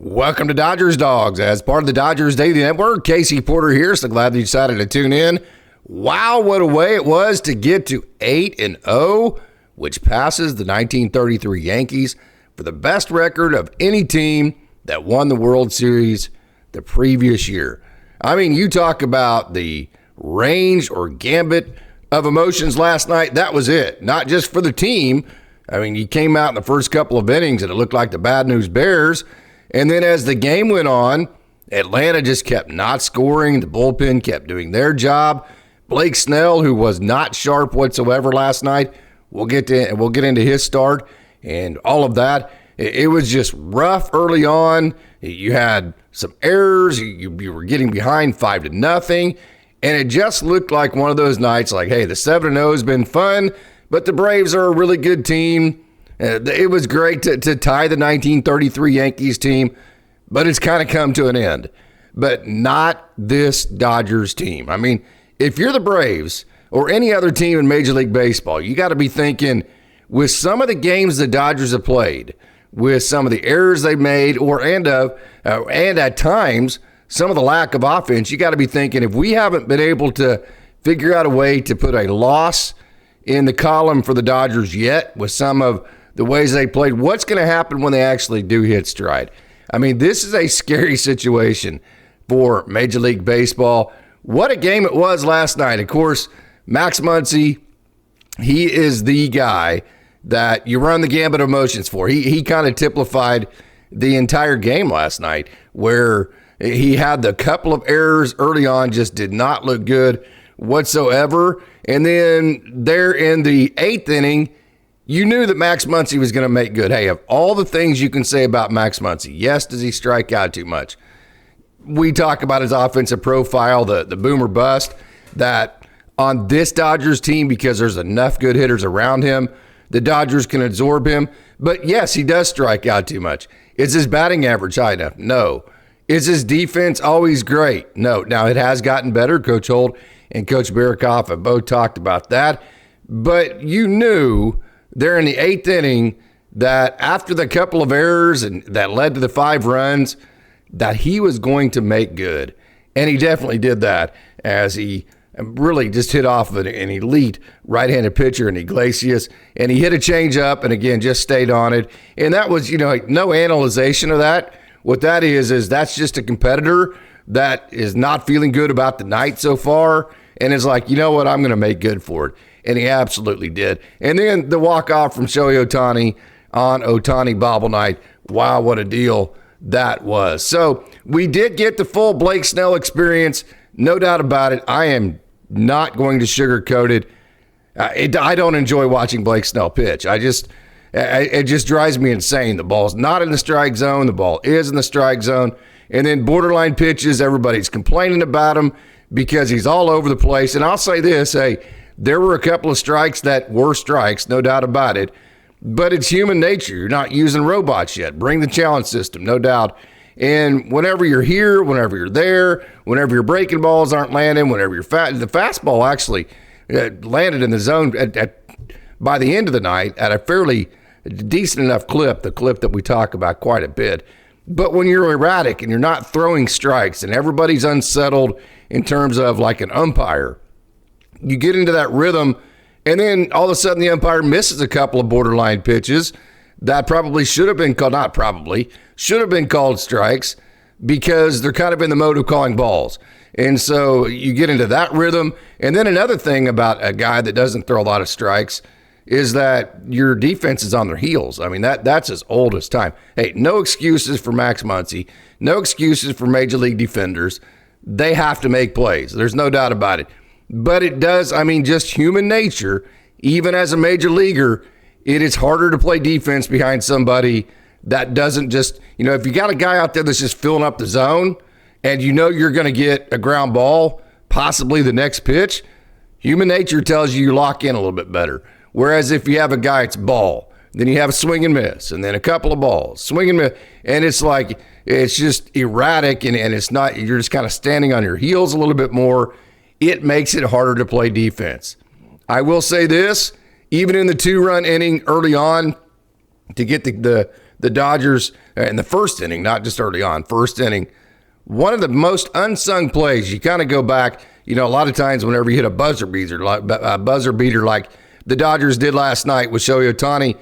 Welcome to Dodgers Dogs. As part of the Dodgers Daily Network, Casey Porter here. So glad that you decided to tune in. Wow, what a way it was to get to 8-0, which passes the 1933 Yankees for the best record of any team that won the World Series the previous year. I mean, you talk about the range or gambit of emotions last night. That was it. Not just for the team. I mean, you came out in the first couple of innings and it looked like the Bad News Bears. And then as the game went on, Atlanta just kept not scoring. The bullpen kept doing their job. Blake Snell, who was not sharp whatsoever last night, we'll get into his start and all of that. It was just rough early on. You had some errors. You were getting behind 5-0. And it just looked like one of those nights like, hey, the 7-0 has been fun, but the Braves are a really good team. It was great to tie the 1933 Yankees team, but it's kind of come to an end. But not this Dodgers team. I mean, if you're the Braves or any other team in Major League Baseball, you got to be thinking with some of the games the Dodgers have played, with some of the errors they made, and at times some of the lack of offense, you got to be thinking if we haven't been able to figure out a way to put a loss in the column for the Dodgers yet with some of the ways they played, what's going to happen when they actually do hit stride? I mean, this is a scary situation for Major League Baseball. What a game it was last night. Of course, Max Muncy, he is the guy that you run the gambit of emotions for. He kind of typified the entire game last night, where he had the couple of errors early on, just did not look good whatsoever. And then there in the eighth inning, you knew that Max Muncy was going to make good. Hey, of all the things you can say about Max Muncy, yes, does he strike out too much? We talk about his offensive profile, the boomer bust, that on this Dodgers team, because there's enough good hitters around him, the Dodgers can absorb him. But yes, he does strike out too much. Is his batting average high enough? No. Is his defense always great? No. Now, it has gotten better. Coach Holt and Coach Walkoff have both talked about that. But you knew there in the eighth inning that after the couple of errors and that led to the 5 runs, that he was going to make good. And he definitely did that as he really just hit off of an elite right-handed pitcher in Iglesias. And he hit a changeup and, again, just stayed on it. And that was, no analyzation of that. What that is that's just a competitor that is not feeling good about the night so far and is like, you know what, I'm going to make good for it. And he absolutely did. And then the walk-off from Shohei Ohtani on Ohtani Bobble Night. Wow, what a deal that was. So we did get the full Blake Snell experience, no doubt about it. I am not going to sugarcoat it. I don't enjoy watching Blake Snell pitch. It just drives me insane. The ball's not in the strike zone. The ball is in the strike zone. And then borderline pitches, everybody's complaining about him because he's all over the place. And I'll say this, hey, there were a couple of strikes that were strikes, no doubt about it. But it's human nature. You're not using robots yet. Bring the challenge system, no doubt. And whenever you're here, whenever you're there, whenever your breaking balls aren't landing, whenever the fastball actually landed in the zone by the end of the night at a fairly decent enough clip, the clip that we talk about quite a bit. But when you're erratic and you're not throwing strikes and everybody's unsettled in terms of like an umpire, you get into that rhythm, and then all of a sudden the umpire misses a couple of borderline pitches that probably should have been called strikes because they're kind of in the mode of calling balls. And so you get into that rhythm. And then another thing about a guy that doesn't throw a lot of strikes is that your defense is on their heels. I mean, that's as old as time. Hey, no excuses for Max Muncy. No excuses for Major League defenders. They have to make plays. There's no doubt about it. But it does, just human nature, even as a major leaguer, it is harder to play defense behind somebody that doesn't just, if you got a guy out there that's just filling up the zone and you're going to get a ground ball, possibly the next pitch, human nature tells you lock in a little bit better. Whereas if you have a guy, it's ball, then you have a swing and miss, and then a couple of balls, swing and miss, and it's like, it's just erratic and it's not, you're just kind of standing on your heels a little bit more. It makes it harder to play defense. I will say this, even in the 2-run inning early on to get the the Dodgers in the first inning, not just early on, first inning. One of the most unsung plays, you kind of go back, a lot of times whenever you hit a buzzer beater like the Dodgers did last night with Shohei Ohtani,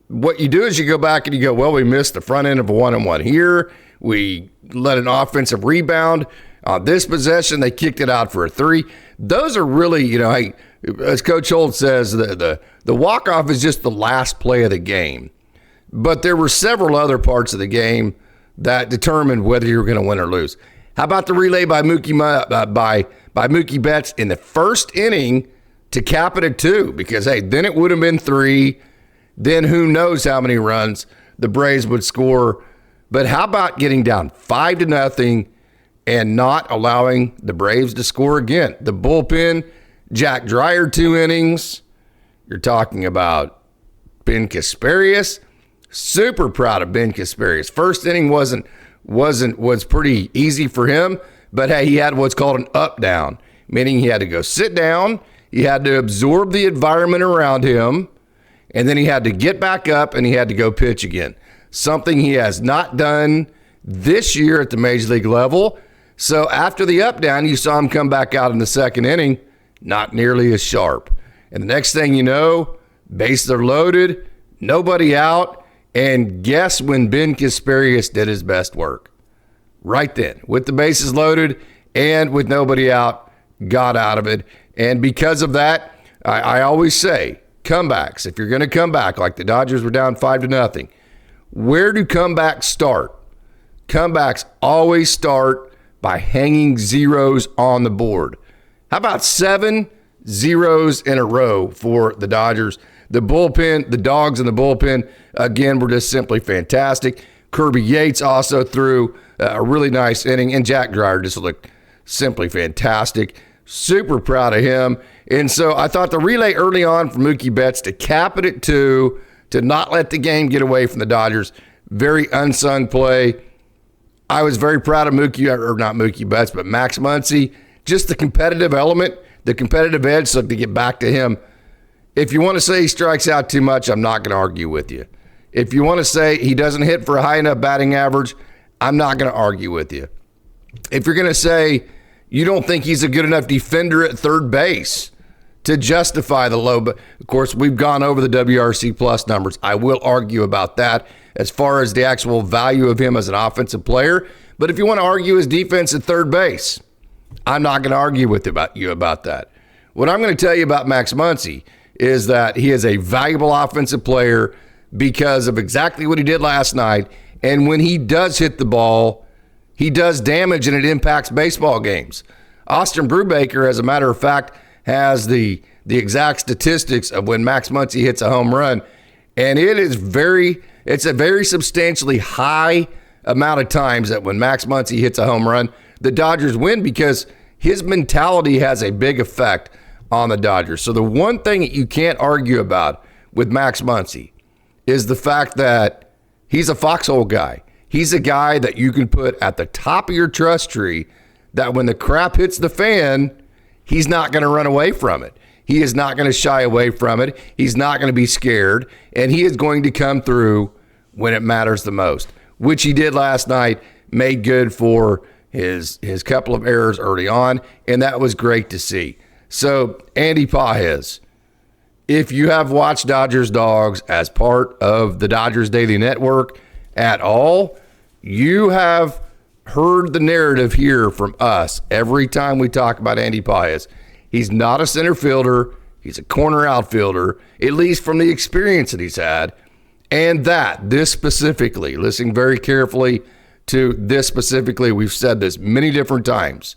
what you do is you go back and you go, well, we missed the front end of a 1-on-1 here. We let an offensive rebound. On this possession, they kicked it out for a 3. Those are really, hey, as Coach Holt says, the walk-off is just the last play of the game. But there were several other parts of the game that determined whether you were going to win or lose. How about the relay by Mookie Betts in the first inning to cap it at 2? Because, hey, then it would have been 3. Then who knows how many runs the Braves would score. But how about getting down 5-0 and not allowing the Braves to score again? The bullpen, Jack Dreyer 2 innings. You're talking about Ben Kasparius. Super proud of Ben Kasparius. First inning was pretty easy for him, but hey, he had what's called an up-down, meaning he had to go sit down, he had to absorb the environment around him, and then he had to get back up and he had to go pitch again. Something he has not done this year at the major league level. So after the up-down, you saw him come back out in the second inning, not nearly as sharp. And the next thing you know, bases are loaded, nobody out. And guess when Ben Kasparius did his best work? Right then, with the bases loaded and with nobody out, got out of it. And because of that, I always say, comebacks, if you're going to come back, like the Dodgers were down 5-0, where do comebacks start? Comebacks always start by hanging zeros on the board. How about 7 zeros in a row for the Dodgers? The bullpen, the Dawgs in the bullpen, again, were just simply fantastic. Kirby Yates also threw a really nice inning, and Jack Dreyer just looked simply fantastic. Super proud of him. And so I thought the relay early on from Mookie Betts to cap it at 2, to not let the game get away from the Dodgers, very unsung play. I was very proud of Mookie, or not Mookie Betts, but Max Muncy. Just the competitive element, the competitive edge, so to get back to him. If you want to say he strikes out too much, I'm not going to argue with you. If you want to say he doesn't hit for a high enough batting average, I'm not going to argue with you. If you're going to say you don't think he's a good enough defender at third base to justify the low, but of course, we've gone over the WRC plus numbers. I will argue about that as far as the actual value of him as an offensive player. But if you want to argue his defense at third base, I'm not going to argue with you about that. What I'm going to tell you about Max Muncy is that he is a valuable offensive player because of exactly what he did last night. And when he does hit the ball, he does damage and it impacts baseball games. Austin Brubaker, as a matter of fact, has the exact statistics of when Max Muncy hits a home run. And it's a very substantially high amount of times that when Max Muncy hits a home run, the Dodgers win because his mentality has a big effect on the Dodgers. So the one thing that you can't argue about with Max Muncy is the fact that he's a foxhole guy. He's a guy that you can put at the top of your trust tree that when the crap hits the fan, he's not going to run away from it. He is not going to shy away from it. He's not going to be scared. And he is going to come through when it matters the most, which he did last night, made good for his couple of errors early on, and that was great to see. So, Andy Pages, if you have watched Dodgers Dawgs as part of the Dodgers Daily Network at all, you have heard the narrative here from us every time we talk about Andy Pages. He's not a center fielder. He's a corner outfielder, at least from the experience that he's had. And this specifically, listening very carefully to this specifically, we've said this many different times.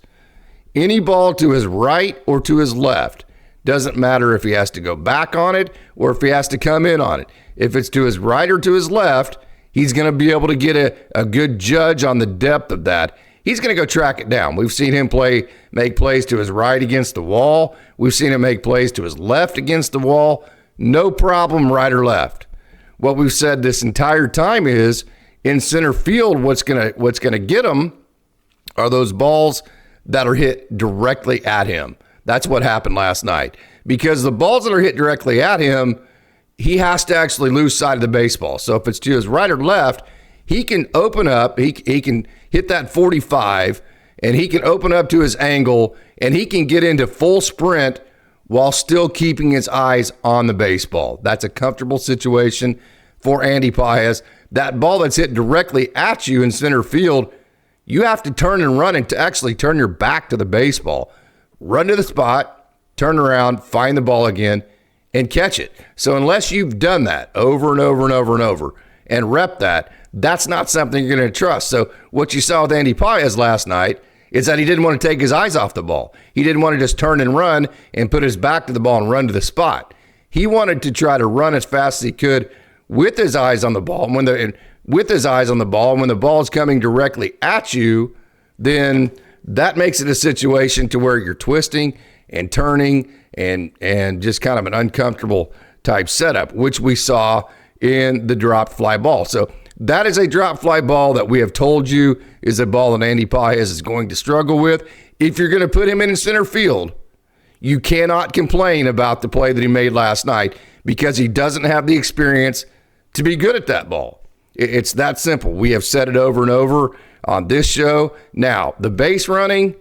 Any ball to his right or to his left, doesn't matter if he has to go back on it or if he has to come in on it. If it's to his right or to his left, he's going to be able to get a good judge on the depth of that. He's going to go track it down. We've seen him make plays to his right against the wall. We've seen him make plays to his left against the wall. No problem, right or left. What we've said this entire time is in center field, what's going to get him are those balls that are hit directly at him. That's what happened last night. Because the balls that are hit directly at him, he has to actually lose sight of the baseball. So if it's to his right or left, he can open up, he can hit that 45, and he can open up to his angle, and he can get into full sprint while still keeping his eyes on the baseball. That's a comfortable situation for Andy Pages. That ball that's hit directly at you in center field, you have to turn and run and to actually turn your back to the baseball. Run to the spot, turn around, find the ball again, and catch it. So unless you've done that over and over and over and over and rep that, that's not something you're going to trust. So what you saw with Andy Pages last night is that he didn't want to take his eyes off the ball. He didn't want to just turn and run and put his back to the ball and run to the spot. He wanted to try to run as fast as he could with his eyes on the ball. And when the ball is coming directly at you, then that makes it a situation to where you're twisting and turning and just kind of an uncomfortable type setup, which we saw in the drop fly ball. So that is a drop fly ball that we have told you is a ball that Andy Pages is going to struggle with. If you're going to put him in center field, you cannot complain about the play that he made last night because he doesn't have the experience to be good at that ball. It's that simple. We have said it over and over on this show. Now, the base running,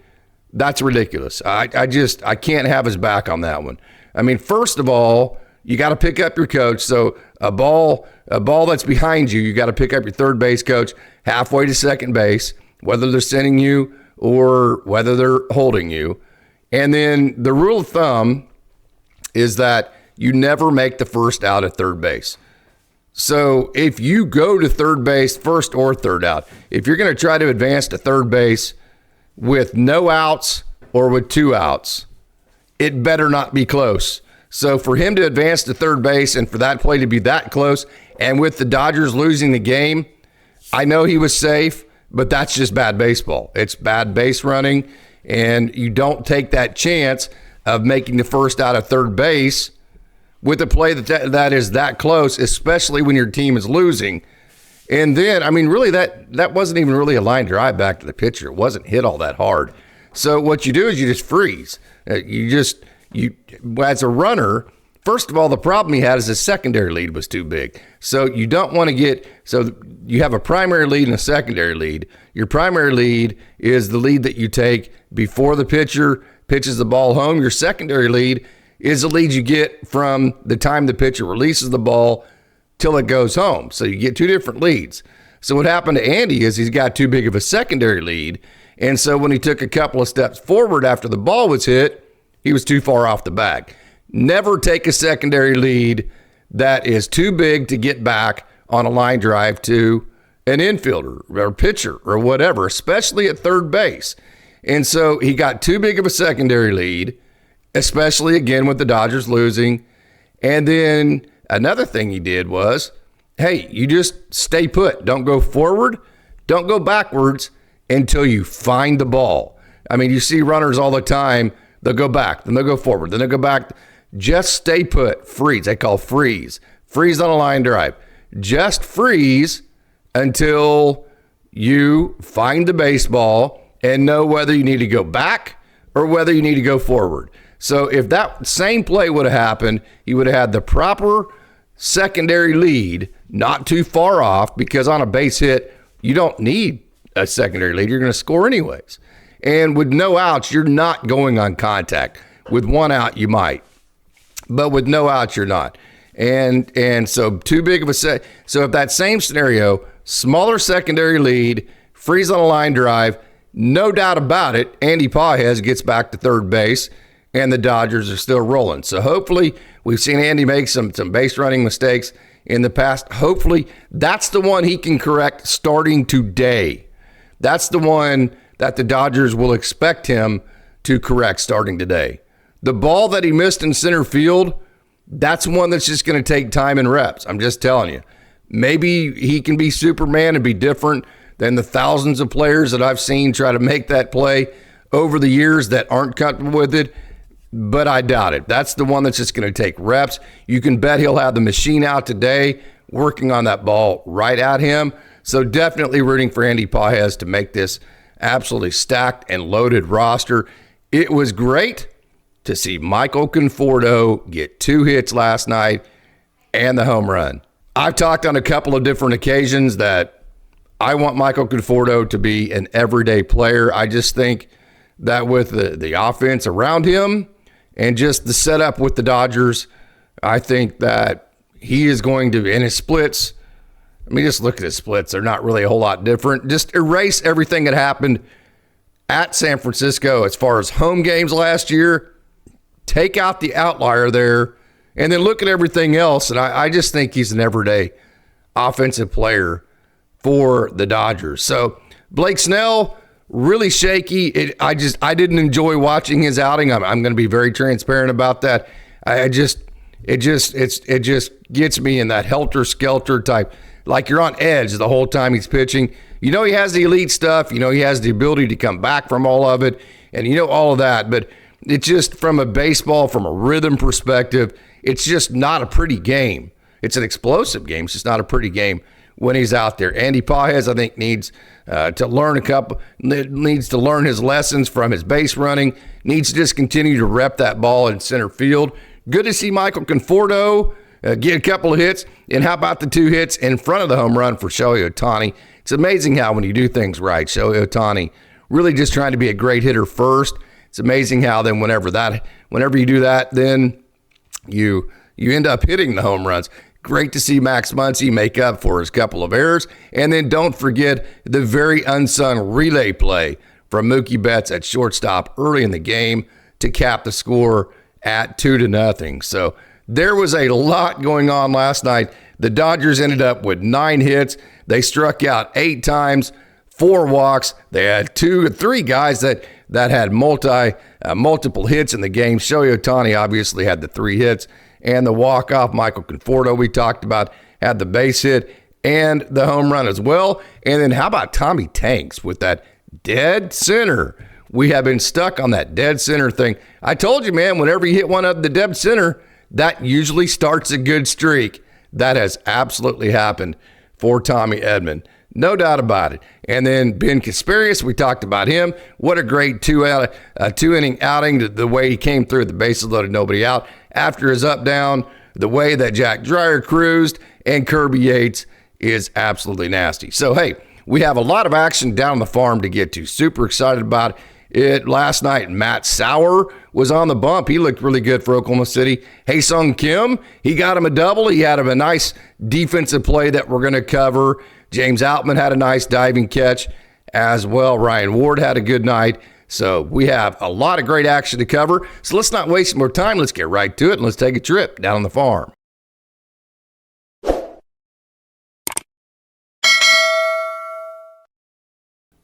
that's ridiculous. I can't have his back on that one. I mean, first of all, you got to pick up your coach. So a ball that's behind you, you got to pick up your third base coach halfway to second base, whether they're sending you or whether they're holding you. And then the rule of thumb is that you never make the first out at third base. So if you go to third base, first or third out, if you're going to try to advance to third base with no outs or with 2 outs, it better not be close. So for him to advance to third base and for that play to be that close, and with the Dodgers losing the game, I know he was safe, but that's just bad baseball. It's bad base running, and you don't take that chance of making the first out of third base with a play that is that close, especially when your team is losing. And then, I mean, really, that wasn't even really a line drive back to the pitcher. It wasn't hit all that hard. So what you do is you just freeze. You as a runner, first of all, the problem he had is his secondary lead was too big. So you don't want to so you have a primary lead and a secondary lead. Your primary lead is the lead that you take before the pitcher pitches the ball home. Your secondary lead is the lead you get from the time the pitcher releases the ball till it goes home. So you get 2 different leads. So what happened to Andy is he's got too big of a secondary lead. And so when he took a couple of steps forward after the ball was hit, he was too far off the bag. Never take a secondary lead that is too big to get back on a line drive to an infielder or pitcher or whatever, especially at third base. And so he got too big of a secondary lead, especially again with the Dodgers losing. And then another thing he did was, hey, you just stay put. Don't go forward. Don't go backwards until you find the ball. I mean, you see runners all the time. They'll go back, then they'll go forward, then they'll go back. Just stay put. Freeze. They call freeze. Freeze on a line drive. Just freeze until you find the baseball and know whether you need to go back or whether you need to go forward. So if that same play would have happened, he would have had the proper secondary lead, not too far off, because on a base hit, you don't need a secondary lead. You're going to score anyways. And with no outs, you're not going on contact. With 1 out, you might. But with no outs, you're not. And so too big of a set. So if that same scenario, smaller secondary lead, freeze on a line drive, no doubt about it, Andy Pages gets back to third base, and the Dodgers are still rolling. So hopefully we've seen Andy make some base running mistakes in the past. Hopefully that's the one he can correct starting today. That's the one that the Dodgers will expect him to correct starting today. The ball that he missed in center field, that's one that's just going to take time and reps. I'm just telling you. Maybe he can be Superman and be different than the thousands of players that I've seen try to make that play over the years that aren't comfortable with it, but I doubt it. That's the one that's just going to take reps. You can bet he'll have the machine out today working on that ball right at him. So definitely rooting for Andy Pages to make this absolutely stacked and loaded roster. It was great to see Michael Conforto get 2 hits last night. and the home run. I've talked on a couple of different occasions that I want Michael Conforto to be an everyday player. I just think that with the offense around him and just the setup with the Dodgers, I think that he is going to, in his splits, I mean, just look at his splits. They're not really a whole lot different. Just erase everything that happened at San Francisco as far as home games last year. Take out the outlier there, and then look at everything else. And I just think he's an everyday offensive player for the Dodgers. So Blake Snell, really shaky. I didn't enjoy watching his outing. I'm going to be very transparent about that. It just gets me in that helter-skelter type. Like you're on edge the whole time he's pitching. You know he has the elite stuff. You know he has the ability to come back from all of it. And you know all of that. But it's just from a baseball, from a rhythm perspective, it's just not a pretty game. It's an explosive game. It's just not a pretty game when he's out there. Andy Pages, I think, needs to learn his lessons from his base running. Needs to just continue to rep that ball in center field. Good to see Michael Conforto get a couple of hits. And how about the 2 hits in front of the home run for Shohei Ohtani? It's amazing how when you do things right, Shohei Ohtani really just trying to be a great hitter first. It's amazing how then whenever you do that, then you end up hitting the home runs. Great to see Max Muncy make up for his couple of errors. And then don't forget the very unsung relay play from Mookie Betts at shortstop early in the game to cap the score at 2-0. So there was a lot going on last night. The Dodgers ended up with 9 hits. They struck out 8 times, 4 walks. They had 2 or 3 guys that had multiple hits in the game. Shohei Ohtani obviously had the 3 hits and the walk-off. Michael Conforto, we talked about, had the base hit and the home run as well. And then how about Tommy Tanks with that dead center? We have been stuck on that dead center thing. I told you, man, whenever you hit one of the dead center, that usually starts a good streak. That has absolutely happened for Tommy Edman. No doubt about it. And then Ben Kasparius, we talked about him. What a great 2-inning outing, the way he came through, the bases loaded, nobody out. After his up-down, the way that Jack Dreyer cruised, and Kirby Yates is absolutely nasty. So, hey, we have a lot of action down on the farm to get to. Super excited about it last night. Matt Sauer was on the bump. He looked really good for Oklahoma City. Hae-Sung Kim, he got him a double. He had him a nice defensive play that we're going to cover. James Outman had a nice diving catch as well. Ryan Ward had a good night. So we have a lot of great action to cover. So let's not waste more time. Let's get right to it, and let's take a trip down on the farm.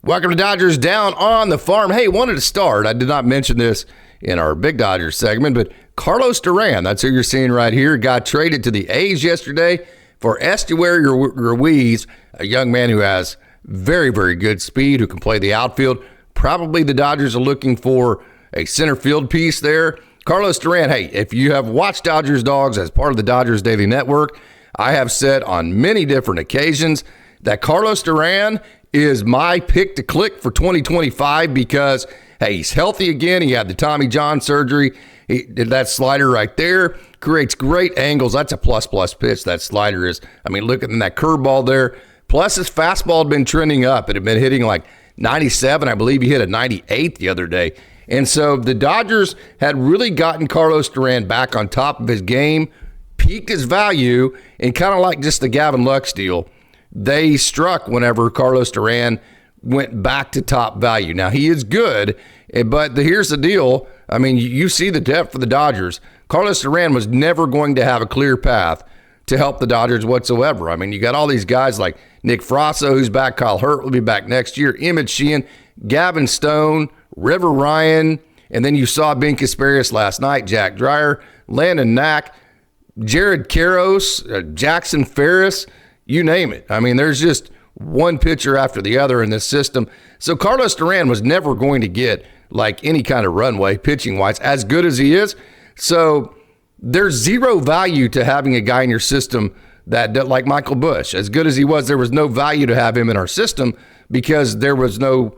Welcome to Dodgers Down on the Farm. Hey, wanted to start. I did not mention this in our Big Dodgers segment, but Carlos Duran, that's who you're seeing right here, got traded to the A's yesterday for Estuary Ruiz, a young man who has very, very good speed, who can play the outfield. Probably the Dodgers are looking for a center field piece there. Carlos Duran, hey, if you have watched Dodgers Dawgs as part of the Dodgers Daily Network, I have said on many different occasions that Carlos Duran is my pick to click for 2025 because, hey, he's healthy again. He had the Tommy John surgery. He did that slider right there. Creates great angles. That's a plus pitch, that slider is. I mean, look at that curveball there. Plus, his fastball had been trending up. It had been hitting like 97. I believe he hit a 98 the other day. And so the Dodgers had really gotten Carlos Duran back on top of his game, peaked his value, and kind of like just the Gavin Lux deal, they struck whenever Carlos Duran went back to top value. Now, he is good, but here's the deal. I mean, you see the depth for the Dodgers. Carlos Duran was never going to have a clear path to help the Dodgers whatsoever. I mean, you got all these guys like Nick Frasso, who's back. Kyle Hurt will be back next year. Emmett Sheehan, Gavin Stone, River Ryan, and then you saw Ben Kasparius last night, Jack Dreyer, Landon Knack, Jared Karros, Jackson Ferris, you name it. I mean, there's just one pitcher after the other in this system. So Carlos Duran was never going to get like any kind of runway pitching-wise, as good as he is. So there's zero value to having a guy in your system that like Michael Busch. As good as he was, there was no value to have him in our system because there was no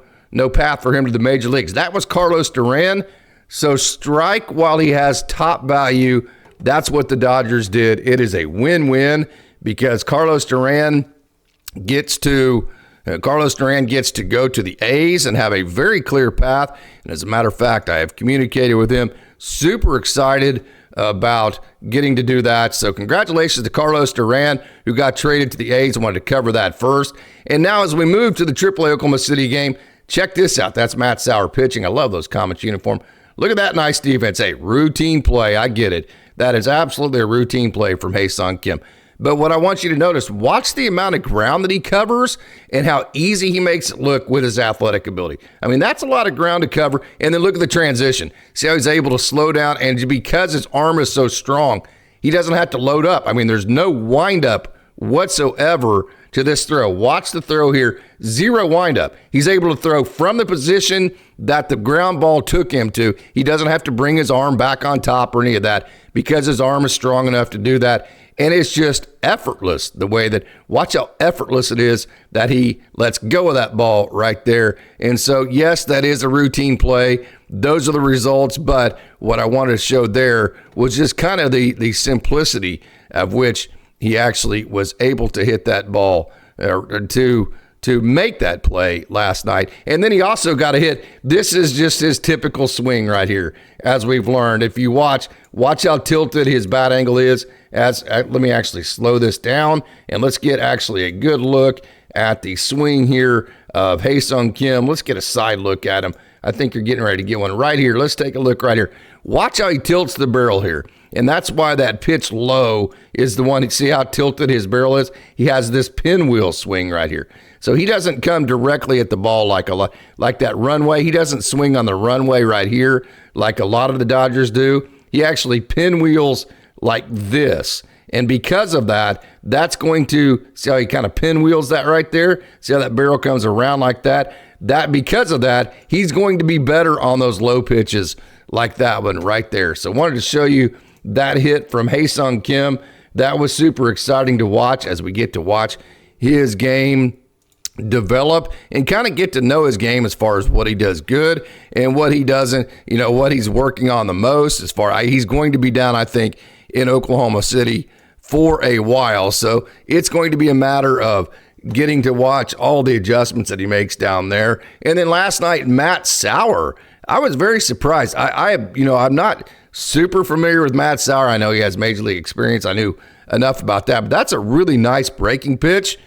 path for him to the major leagues. That was Carlos Duran. So strike while he has top value that's what the Dodgers did. It is a win-win because Carlos Duran gets to go to the A's and have a very clear path. And as a matter of fact, I have communicated with him. Super excited about getting to do that. So congratulations to Carlos Duran, who got traded to the A's. I wanted to cover that first. And now as we move to the AAA Oklahoma City game, check this out. That's Matt Sauer pitching. I love those Comets uniform. Look at that nice defense. Hey, routine play. I get it. That is absolutely a routine play from Ha-Seong Kim. But what I want you to notice, watch the amount of ground that he covers and how easy he makes it look with his athletic ability. I mean, that's a lot of ground to cover. And then look at the transition. See how he's able to slow down, and because his arm is so strong, he doesn't have to load up. I mean, there's no windup whatsoever to this throw. Watch the throw here. Zero windup. He's able to throw from the position that the ground ball took him to. He doesn't have to bring his arm back on top or any of that because his arm is strong enough to do that. And it's just effortless the way that, watch how effortless it is that he lets go of that ball right there. And so, yes, that is a routine play. Those are the results. But what I wanted to show there was just kind of the simplicity of which he actually was able to hit that ball to make that play last night. And then he also got a hit. This is just his typical swing right here, as we've learned. If you watch how tilted his bat angle is. Let me actually slow this down, and let's get actually a good look at the swing here of Ha-Seong Kim. Let's get a side look at him. I think you're getting ready to get one right here. Let's take a look right here. Watch how he tilts the barrel here. And that's why that pitch low is the one. See how tilted his barrel is? He has this pinwheel swing right here. So he doesn't come directly at the ball like that runway. He doesn't swing on the runway right here like a lot of the Dodgers do. He actually pinwheels like this. And because of that, that's going to, see how he kind of pinwheels that right there? See how that barrel comes around like that? Because of that, he's going to be better on those low pitches like that one right there. So I wanted to show you that hit from Ha-Seong Kim. That was super exciting to watch as we get to watch his game develop and kind of get to know his game as far as what he does good and what he doesn't, what he's working on the most. He's going to be down, I think, in Oklahoma City for a while. So it's going to be a matter of getting to watch all the adjustments that he makes down there. And then last night, Matt Sauer, I was very surprised. I'm not super familiar with Matt Sauer. I know he has major league experience. I knew enough about that, but that's a really nice breaking pitch.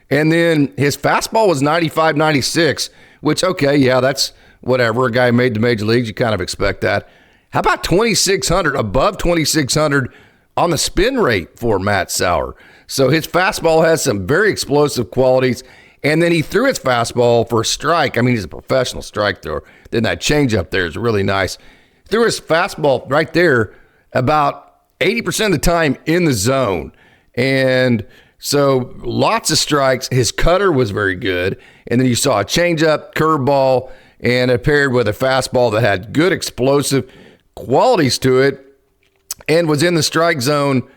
And then his fastball was 95, 96, which, okay, yeah, that's whatever. A guy made the major leagues, you kind of expect that. How about 2,600, above 2,600 on the spin rate for Matt Sauer? So his fastball has some very explosive qualities. And then he threw his fastball for a strike. I mean, he's a professional strike thrower. Then that changeup there is really nice. Threw his fastball right there about 80% of the time in the zone. And so lots of strikes. His cutter was very good. And then you saw a changeup, curveball, and it paired with a fastball that had good explosive qualities to it and was in the strike zone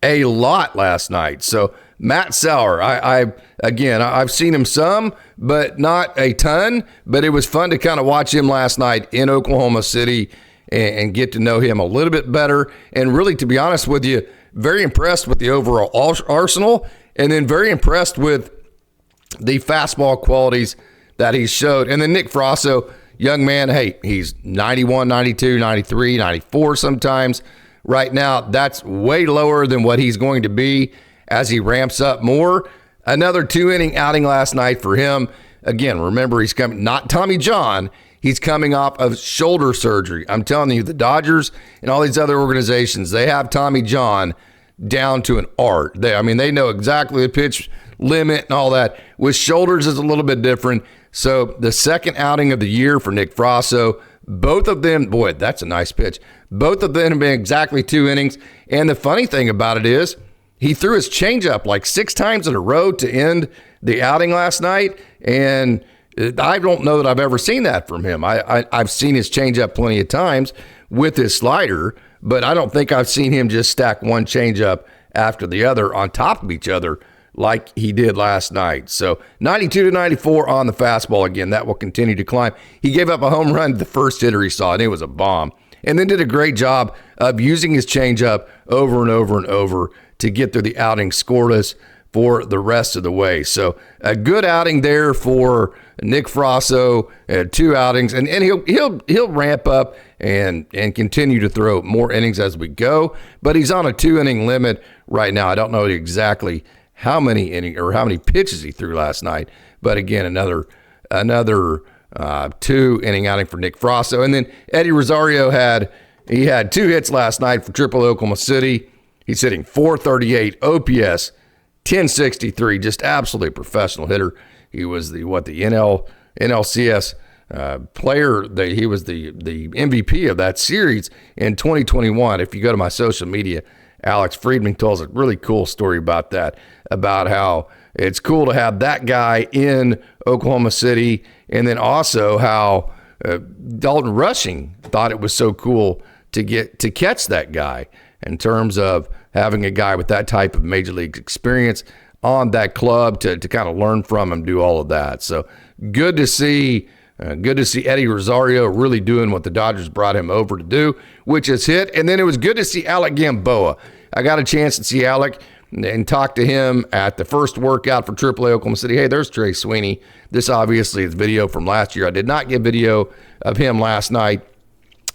a lot last night. So Matt Sauer, I've seen him some, but not a ton. But it was fun to kind of watch him last night in Oklahoma City and get to know him a little bit better. And really, to be honest with you, very impressed with the overall arsenal, and then very impressed with the fastball qualities that he showed. And then Nick Frasso, young man, hey, he's 91, 92, 93, 94 sometimes. Right now, that's way lower than what he's going to be as he ramps up more. Another 2-inning outing last night for him. Again, remember, he's coming, not Tommy John. He's coming off of shoulder surgery. I'm telling you, the Dodgers and all these other organizations, they have Tommy John down to an art. They know exactly the pitch limit and all that. With shoulders, it's a little bit different. So the second outing of the year for Nick Frasso, both of them, boy, that's a nice pitch. Both of them have been exactly 2 innings. And the funny thing about it is he threw his changeup like 6 times in a row to end the outing last night. And I don't know that I've ever seen that from him. I've seen his changeup plenty of times with his slider, but I don't think I've seen him just stack one changeup after the other on top of each other like he did last night. So 92 to 94 on the fastball again. That will continue to climb. He gave up a home run to the first hitter he saw, and it was a bomb. and then did a great job of using his changeup over and over and over to get through the outing scoreless for the rest of the way. So a good outing there for Nick Frasso, 2 outings, and he'll ramp up and continue to throw more innings as we go. But he's on a 2-inning limit right now. I don't know exactly how many innings or how many pitches he threw last night, but again, another 2-inning outing for Nick Frasso. And then Eddie Rosario had 2 hits last night for AAA Oklahoma City. He's hitting .438 OPS. 1063, just absolutely professional hitter. He was the NLCS player. He was the MVP of that series in 2021. If you go to my social media, Alex Friedman tells a really cool story about that, about how it's cool to have that guy in Oklahoma City, and then also how Dalton Rushing thought it was so cool to catch that guy in terms of having a guy with that type of major league experience on that club to kind of learn from him, do all of that. So good to see Eddie Rosario really doing what the Dodgers brought him over to do, which is hit. And then it was good to see Alec Gamboa. I got a chance to see Alec and talk to him at the first workout for AAA Oklahoma City. Hey, there's Trey Sweeney. This obviously is video from last year. I did not get video of him last night.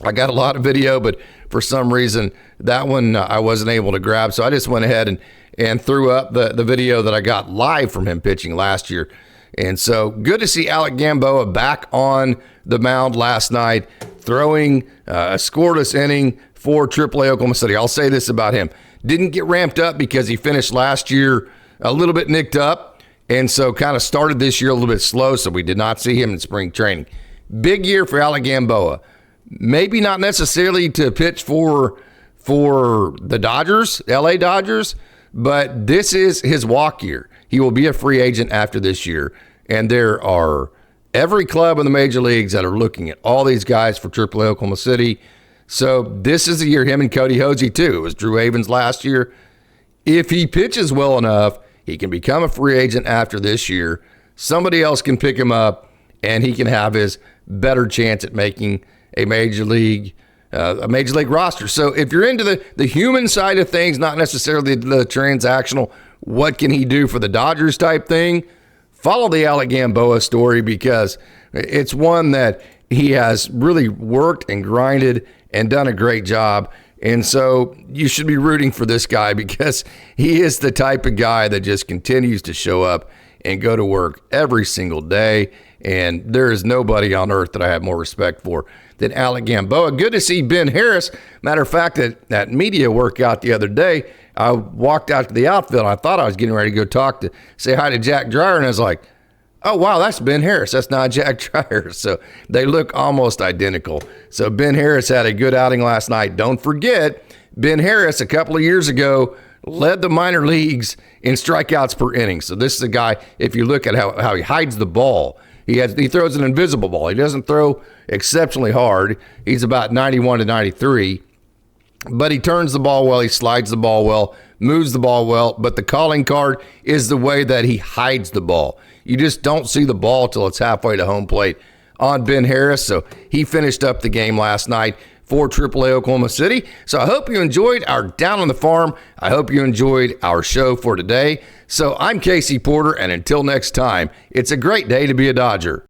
I got a lot of video, but for some reason, that one I wasn't able to grab. So I just went ahead and threw up the video that I got live from him pitching last year. And so good to see Alec Gamboa back on the mound last night, throwing a scoreless inning for AAA Oklahoma City. I'll say this about him. Didn't get ramped up because he finished last year a little bit nicked up, and so kind of started this year a little bit slow, so we did not see him in spring training. Big year for Alec Gamboa. Maybe not necessarily to pitch for the Dodgers, LA Dodgers, but this is his walk year. He will be a free agent after this year, and there are every club in the major leagues that are looking at all these guys for AAA Oklahoma City. So this is the year, him and Cody Hosey too. It was Drew Avens last year. If he pitches well enough, he can become a free agent after this year. Somebody else can pick him up, and he can have his better chance at making a major league roster. So if you're into the human side of things, not necessarily the transactional, what can he do for the Dodgers type thing, follow the Alec Gamboa story, because it's one that he has really worked and grinded and done a great job. And so you should be rooting for this guy, because he is the type of guy that just continues to show up and go to work every single day. And there is nobody on earth that I have more respect for than Alec Gamboa. Good to see Ben Harris. Matter of fact, at media workout the other day, I walked out to the outfield. And I thought I was getting ready to go say hi to Jack Dreyer, and I was like, oh, wow, that's Ben Harris. That's not Jack Dreyer. So they look almost identical. So Ben Harris had a good outing last night. Don't forget, Ben Harris, a couple of years ago, led the minor leagues in strikeouts per inning. So this is a guy, if you look at how he hides the ball, he throws an invisible ball. He doesn't throw exceptionally hard. He's about 91 to 93. But he turns the ball well, he slides the ball well, moves the ball well, but the calling card is the way that he hides the ball. You just don't see the ball till it's halfway to home plate on Ben Harris. So he finished up the game last night for AAA Oklahoma City. So I hope you enjoyed our Down on the Farm. I hope you enjoyed our show for today. So I'm Casey Porter, and until next time, it's a great day to be a Dodger.